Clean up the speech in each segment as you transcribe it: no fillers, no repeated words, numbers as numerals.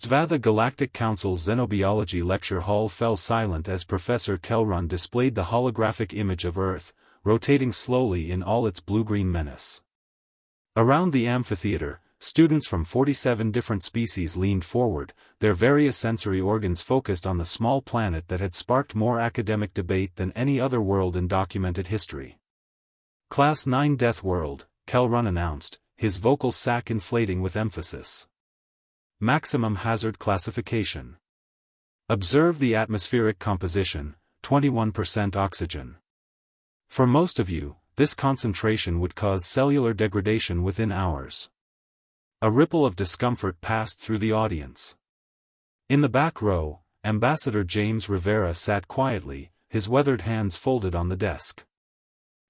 HFY the Galactic Council's Xenobiology lecture hall fell silent as Professor Kelrun displayed the holographic image of Earth, rotating slowly in all its blue-green menace. Around the amphitheater, students from 47 different species leaned forward, their various sensory organs focused on the small planet that had sparked more academic debate than any other world in documented history. Class 9 Death World, Kelrun announced, his vocal sac inflating with emphasis. Maximum hazard classification. Observe the atmospheric composition, 21% oxygen. For most of you, this concentration would cause cellular degradation within hours. A ripple of discomfort passed through the audience. In the back row, Ambassador James Rivera sat quietly, his weathered hands folded on the desk.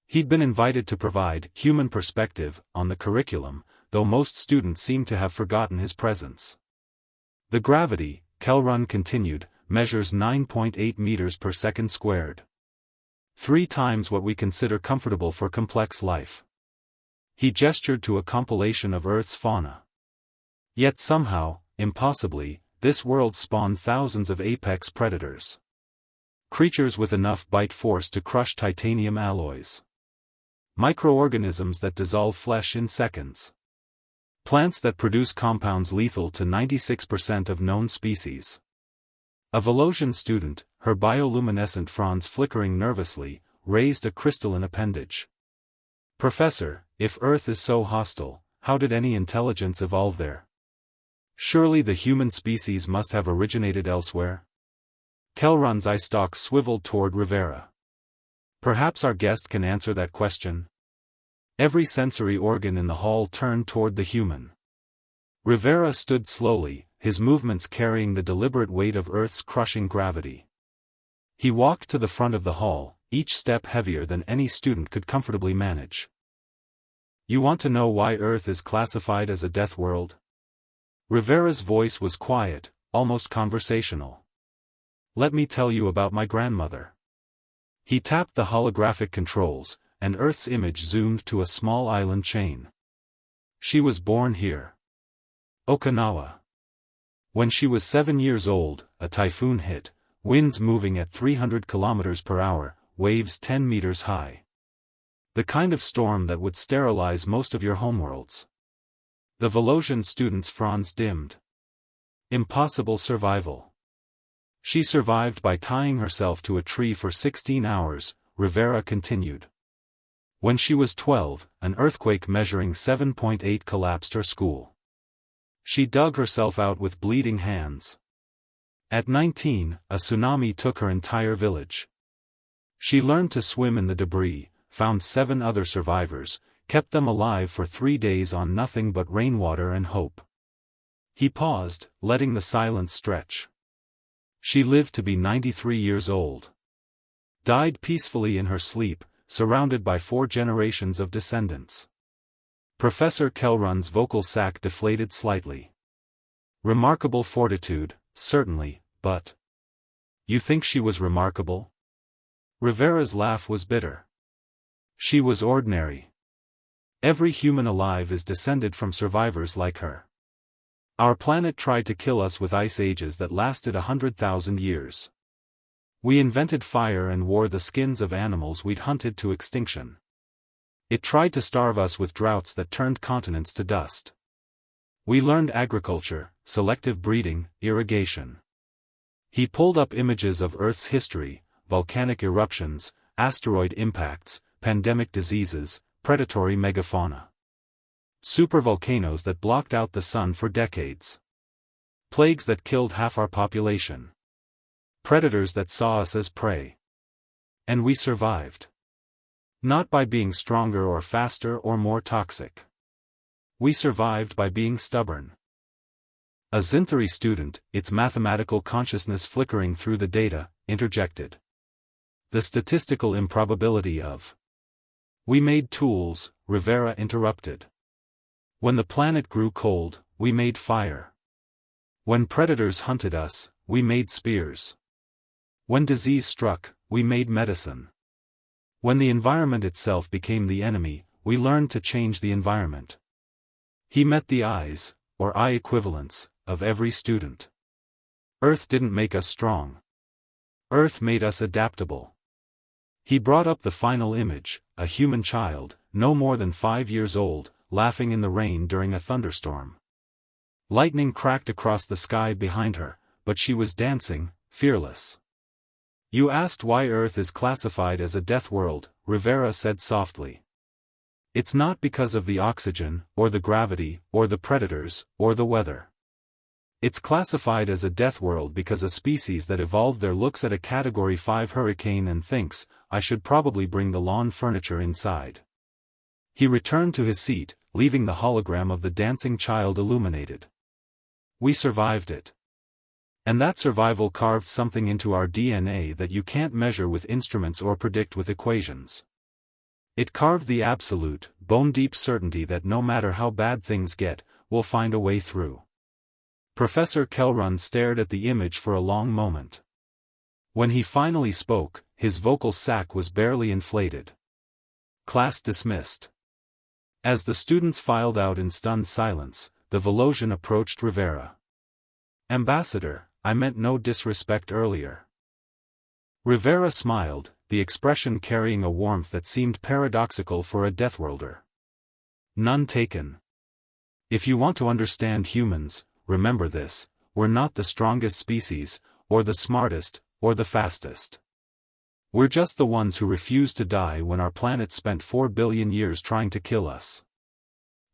He'd been invited to provide human perspective on the curriculum, though most students seemed to have forgotten his presence. The gravity, Kelrun continued, measures 9.8 meters per second squared. 3 times what we consider comfortable for complex life. He gestured to a compilation of Earth's fauna. Yet somehow, impossibly, this world spawned thousands of apex predators. Creatures with enough bite force to crush titanium alloys. Microorganisms that dissolve flesh in seconds. Plants that produce compounds lethal to 96% of known species. A Volosian student, her bioluminescent fronds flickering nervously, raised a crystalline appendage. Professor, if Earth is so hostile, how did any intelligence evolve there? Surely the human species must have originated elsewhere? Kelrun's eye stalk swiveled toward Rivera. Perhaps our guest can answer that question? Every sensory organ in the hall turned toward the human. Rivera stood slowly, his movements carrying the deliberate weight of Earth's crushing gravity. He walked to the front of the hall, each step heavier than any student could comfortably manage. You want to know why Earth is classified as a death world? Rivera's voice was quiet, almost conversational. Let me tell you about my grandmother. He tapped the holographic controls, and Earth's image zoomed to a small island chain. She was born here. Okinawa. When she was 7 years old, a typhoon hit, winds moving at 300 kilometers per hour, waves 10 meters high. The kind of storm that would sterilize most of your homeworlds. The Volosian student's fronds dimmed. Impossible survival. She survived by tying herself to a tree for 16 hours, Rivera continued. When she was 12, an earthquake measuring 7.8 collapsed her school. She dug herself out with bleeding hands. At 19, a tsunami took her entire village. She learned to swim in the debris, found 7 other survivors, kept them alive for 3 days on nothing but rainwater and hope. He paused, letting the silence stretch. She lived to be 93 years old. Died peacefully in her sleep, surrounded by 4 generations of descendants. Professor Kelrun's vocal sac deflated slightly. Remarkable fortitude, certainly, but... You think she was remarkable? Rivera's laugh was bitter. She was ordinary. Every human alive is descended from survivors like her. Our planet tried to kill us with ice ages that lasted 100,000 years. We invented fire and wore the skins of animals we'd hunted to extinction. It tried to starve us with droughts that turned continents to dust. We learned agriculture, selective breeding, irrigation. He pulled up images of Earth's history, volcanic eruptions, asteroid impacts, pandemic diseases, predatory megafauna. Supervolcanoes that blocked out the sun for decades. Plagues that killed half our population. Predators that saw us as prey. And we survived. Not by being stronger or faster or more toxic. We survived by being stubborn. A Zinthari student, its mathematical consciousness flickering through the data, interjected. The statistical improbability of. We made tools, Rivera interrupted. When the planet grew cold, we made fire. When predators hunted us, we made spears. When disease struck, we made medicine. When the environment itself became the enemy, we learned to change the environment. He met the eyes, or eye equivalents, of every student. Earth didn't make us strong. Earth made us adaptable. He brought up the final image, a human child, no more than 5 years old, laughing in the rain during a thunderstorm. Lightning cracked across the sky behind her, but she was dancing, fearless. You asked why Earth is classified as a death world, Rivera said softly. It's not because of the oxygen, or the gravity, or the predators, or the weather. It's classified as a death world because a species that evolved there looks at a Category 5 hurricane and thinks, I should probably bring the lawn furniture inside. He returned to his seat, leaving the hologram of the dancing child illuminated. We survived it. And that survival carved something into our DNA that you can't measure with instruments or predict with equations. It carved the absolute, bone-deep certainty that no matter how bad things get, we'll find a way through. Professor Kellrun stared at the image for a long moment. When he finally spoke, his vocal sac was barely inflated. Class dismissed. As the students filed out in stunned silence, the Velosian approached Rivera. Ambassador, I meant no disrespect earlier. Rivera smiled, the expression carrying a warmth that seemed paradoxical for a Deathworlder. None taken. If you want to understand humans, remember this, we're not the strongest species, or the smartest, or the fastest. We're just the ones who refused to die when our planet spent 4 billion years trying to kill us.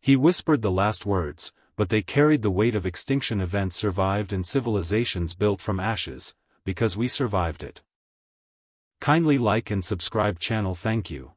He whispered the last words, but they carried the weight of extinction events survived and civilizations built from ashes, because we survived it. Kindly like and subscribe channel. Thank you.